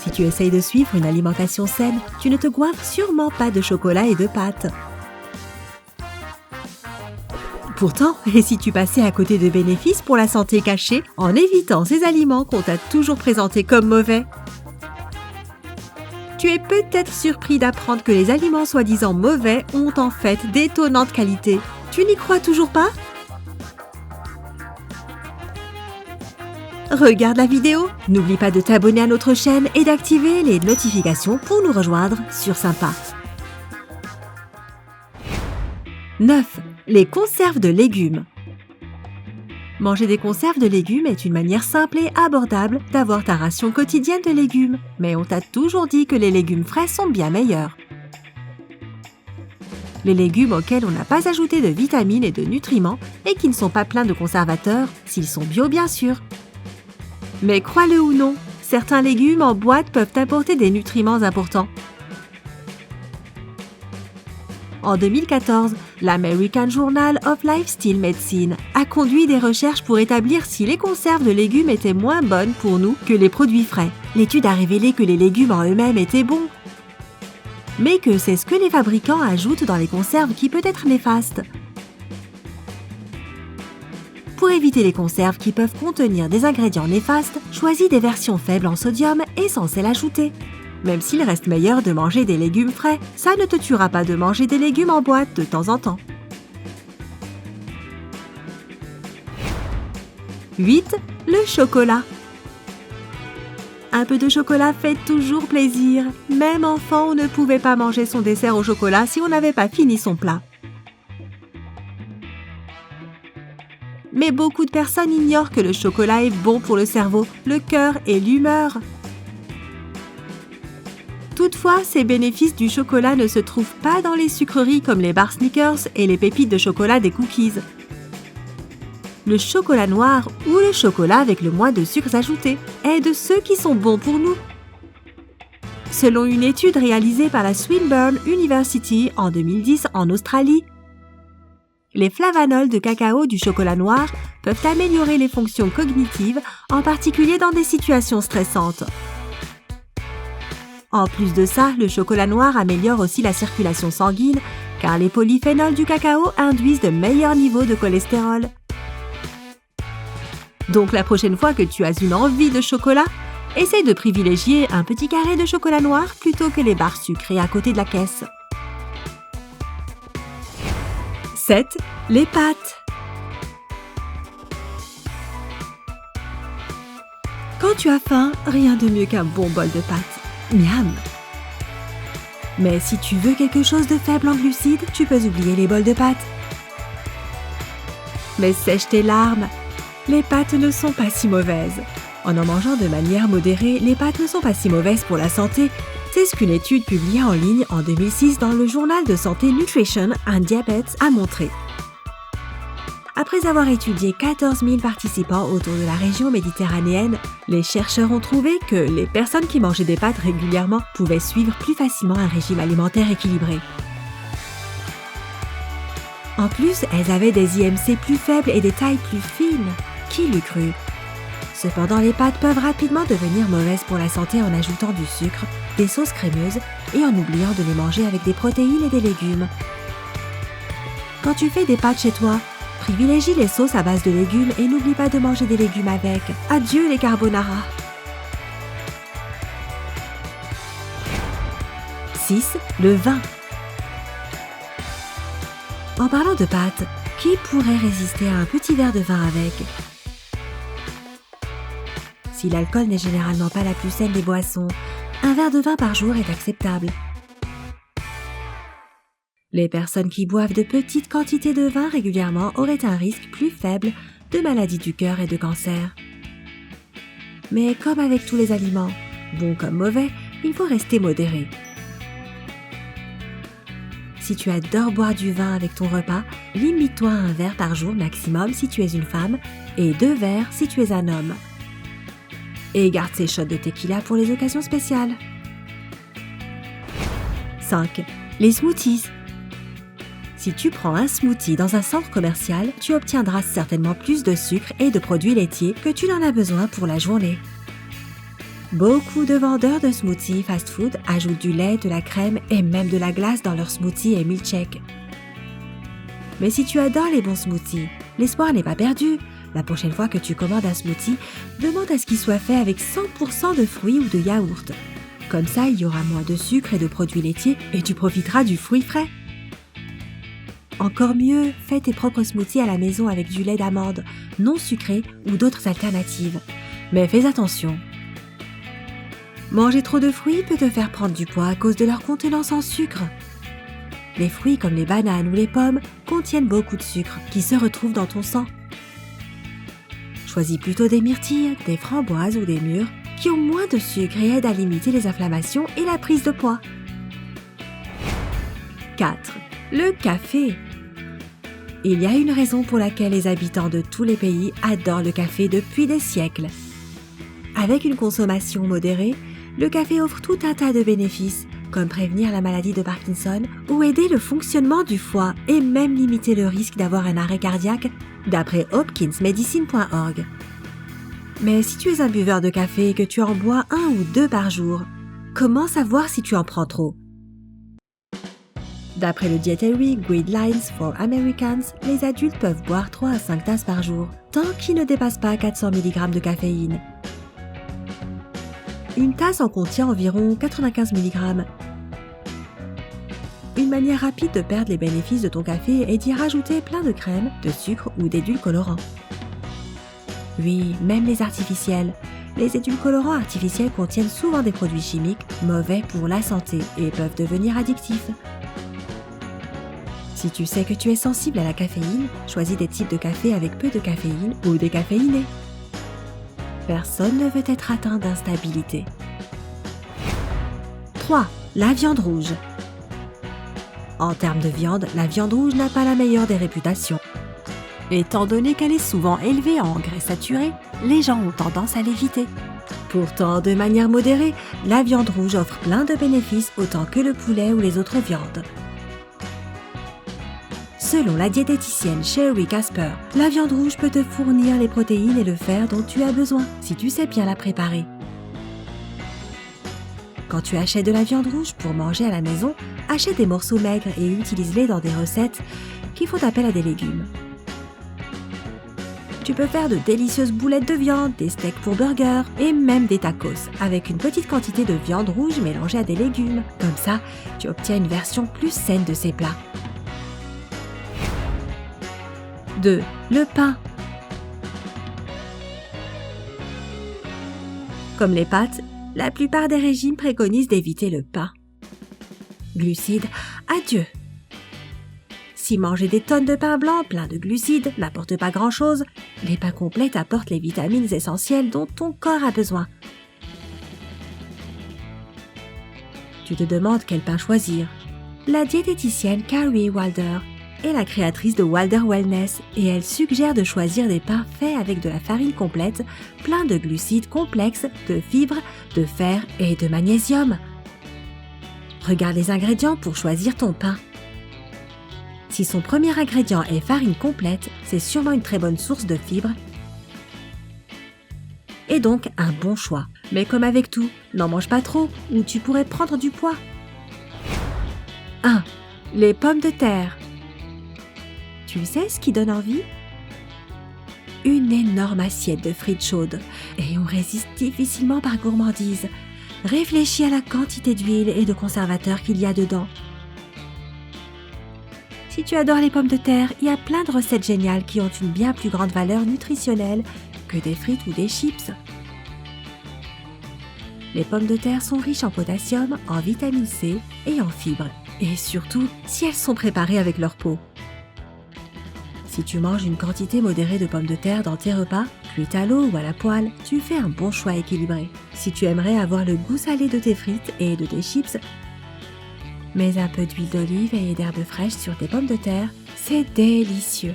Si tu essayes de suivre une alimentation saine, tu ne te goinfres sûrement pas de chocolat et de pâtes. Pourtant, et si tu passais à côté de bénéfices pour la santé cachés en évitant ces aliments qu'on t'a toujours présentés comme mauvais? Tu es peut-être surpris d'apprendre que les aliments soi-disant mauvais ont en fait d'étonnantes qualités. Tu n'y crois toujours pas? Regarde la vidéo, n'oublie pas de t'abonner à notre chaîne et d'activer les notifications pour nous rejoindre sur Sympa. 9. Les conserves de légumes. Manger des conserves de légumes est une manière simple et abordable d'avoir ta ration quotidienne de légumes. Mais on t'a toujours dit que les légumes frais sont bien meilleurs. Les légumes auxquels on n'a pas ajouté de vitamines et de nutriments et qui ne sont pas pleins de conservateurs, s'ils sont bio bien sûr. Mais crois-le ou non, certains légumes en boîte peuvent apporter des nutriments importants. En 2014, l'American Journal of Lifestyle Medicine a conduit des recherches pour établir si les conserves de légumes étaient moins bonnes pour nous que les produits frais. L'étude a révélé que les légumes en eux-mêmes étaient bons, mais que c'est ce que les fabricants ajoutent dans les conserves qui peut être néfaste. Pour éviter les conserves qui peuvent contenir des ingrédients néfastes, choisis des versions faibles en sodium et sans sel ajouté. Même s'il reste meilleur de manger des légumes frais, ça ne te tuera pas de manger des légumes en boîte de temps en temps. 8. Le chocolat. Un peu de chocolat fait toujours plaisir. Même enfant, on ne pouvait pas manger son dessert au chocolat si on n'avait pas fini son plat. Mais beaucoup de personnes ignorent que le chocolat est bon pour le cerveau, le cœur et l'humeur. Toutefois, ces bénéfices du chocolat ne se trouvent pas dans les sucreries comme les bars Snickers et les pépites de chocolat des cookies. Le chocolat noir ou le chocolat avec le moins de sucres ajoutés est de ceux qui sont bons pour nous. Selon une étude réalisée par la Swinburne University en 2010 en Australie, les flavanols de cacao du chocolat noir peuvent améliorer les fonctions cognitives, en particulier dans des situations stressantes. En plus de ça, le chocolat noir améliore aussi la circulation sanguine, car les polyphénols du cacao induisent de meilleurs niveaux de cholestérol. Donc la prochaine fois que tu as une envie de chocolat, essaye de privilégier un petit carré de chocolat noir plutôt que les barres sucrées à côté de la caisse. 7. Les pâtes. Quand tu as faim, rien de mieux qu'un bon bol de pâtes. Miam! Mais si tu veux quelque chose de faible en glucides, tu peux oublier les bols de pâtes. Mais sèche tes larmes, les pâtes ne sont pas si mauvaises. En mangeant de manière modérée, les pâtes ne sont pas si mauvaises pour la santé. C'est ce qu'une étude publiée en ligne en 2006 dans le journal de santé Nutrition and Diabetes a montré. Après avoir étudié 14 000 participants autour de la région méditerranéenne, les chercheurs ont trouvé que les personnes qui mangeaient des pâtes régulièrement pouvaient suivre plus facilement un régime alimentaire équilibré. En plus, elles avaient des IMC plus faibles et des tailles plus fines. Qui l'eût cru? Cependant, les pâtes peuvent rapidement devenir mauvaises pour la santé en ajoutant du sucre, des sauces crémeuses et en oubliant de les manger avec des protéines et des légumes. Quand tu fais des pâtes chez toi, privilégie les sauces à base de légumes et n'oublie pas de manger des légumes avec. Adieu les carbonara! 6. Le vin. En parlant de pâtes, qui pourrait résister à un petit verre de vin avec? Si l'alcool n'est généralement pas la plus saine des boissons, un verre de vin par jour est acceptable. Les personnes qui boivent de petites quantités de vin régulièrement auraient un risque plus faible de maladies du cœur et de cancer. Mais comme avec tous les aliments, bons comme mauvais, il faut rester modéré. Si tu adores boire du vin avec ton repas, limite-toi à un verre par jour maximum si tu es une femme et 2 verres si tu es un homme. Et garde ces shots de tequila pour les occasions spéciales. 5. Les smoothies. Si tu prends un smoothie dans un centre commercial, tu obtiendras certainement plus de sucre et de produits laitiers que tu n'en as besoin pour la journée. Beaucoup de vendeurs de smoothies fast-food ajoutent du lait, de la crème et même de la glace dans leurs smoothies et milkshakes. Mais si tu adores les bons smoothies, l'espoir n'est pas perdu. La prochaine fois que tu commandes un smoothie, demande à ce qu'il soit fait avec 100% de fruits ou de yaourt. Comme ça, il y aura moins de sucre et de produits laitiers et tu profiteras du fruit frais. Encore mieux, fais tes propres smoothies à la maison avec du lait d'amande, non sucré ou d'autres alternatives. Mais fais attention. Manger trop de fruits peut te faire prendre du poids à cause de leur contenance en sucre. Les fruits comme les bananes ou les pommes contiennent beaucoup de sucre qui se retrouve dans ton sang. Choisis plutôt des myrtilles, des framboises ou des mûres qui ont moins de sucre et aident à limiter les inflammations et la prise de poids. 4. Le café. Il y a une raison pour laquelle les habitants de tous les pays adorent le café depuis des siècles. Avec une consommation modérée, le café offre tout un tas de bénéfices, comme prévenir la maladie de Parkinson ou aider le fonctionnement du foie et même limiter le risque d'avoir un arrêt cardiaque, d'après hopkinsmedicine.org. Mais si tu es un buveur de café et que tu en bois 1 ou 2 par jour, comment savoir si tu en prends trop? D'après le Dietary Guidelines for Americans, les adultes peuvent boire 3 à 5 tasses par jour, tant qu'ils ne dépassent pas 400 mg de caféine. Une tasse en contient environ 95 mg. Une manière rapide de perdre les bénéfices de ton café est d'y rajouter plein de crème, de sucre ou d'édulcorants. Oui, même les artificiels. Les édulcorants artificiels contiennent souvent des produits chimiques mauvais pour la santé et peuvent devenir addictifs. Si tu sais que tu es sensible à la caféine, choisis des types de café avec peu de caféine ou décaféinés. Personne ne veut être atteint d'instabilité. 3. La viande rouge. En termes de viande, la viande rouge n'a pas la meilleure des réputations. Étant donné qu'elle est souvent élevée en engrais saturés, les gens ont tendance à l'éviter. Pourtant, de manière modérée, la viande rouge offre plein de bénéfices autant que le poulet ou les autres viandes. Selon la diététicienne Sherry Casper, la viande rouge peut te fournir les protéines et le fer dont tu as besoin, si tu sais bien la préparer. Quand tu achètes de la viande rouge pour manger à la maison, achète des morceaux maigres et utilise-les dans des recettes qui font appel à des légumes. Tu peux faire de délicieuses boulettes de viande, des steaks pour burgers et même des tacos avec une petite quantité de viande rouge mélangée à des légumes. Comme ça, tu obtiens une version plus saine de ces plats. 2. Le pain. Comme les pâtes, la plupart des régimes préconisent d'éviter le pain. Glucides, adieu. Si manger des tonnes de pain blanc plein de glucides n'apporte pas grand-chose, les pains complets apportent les vitamines essentielles dont ton corps a besoin. Tu te demandes quel pain choisir. La diététicienne Carrie Wilder est la créatrice de Wilder Wellness et elle suggère de choisir des pains faits avec de la farine complète, plein de glucides complexes, de fibres, de fer et de magnésium. Regarde les ingrédients pour choisir ton pain. Si son premier ingrédient est farine complète, c'est sûrement une très bonne source de fibres et donc un bon choix. Mais comme avec tout, n'en mange pas trop ou tu pourrais prendre du poids. 1. Les pommes de terre. Tu sais ce qui donne envie? Une énorme assiette de frites chaudes et on résiste difficilement par gourmandise. Réfléchis à la quantité d'huile et de conservateurs qu'il y a dedans. Si tu adores les pommes de terre, il y a plein de recettes géniales qui ont une bien plus grande valeur nutritionnelle que des frites ou des chips. Les pommes de terre sont riches en potassium, en vitamine C et en fibres. Et surtout, si elles sont préparées avec leur peau. Si tu manges une quantité modérée de pommes de terre dans tes repas, cuites à l'eau ou à la poêle, tu fais un bon choix équilibré. Si tu aimerais avoir le goût salé de tes frites et de tes chips, mets un peu d'huile d'olive et d'herbes fraîches sur tes pommes de terre, c'est délicieux.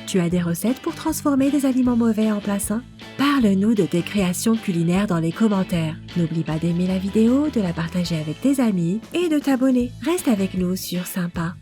Tu as des recettes pour transformer des aliments mauvais en plats sains? Parle-nous de tes créations culinaires dans les commentaires. N'oublie pas d'aimer la vidéo, de la partager avec tes amis et de t'abonner. Reste avec nous sur Sympa.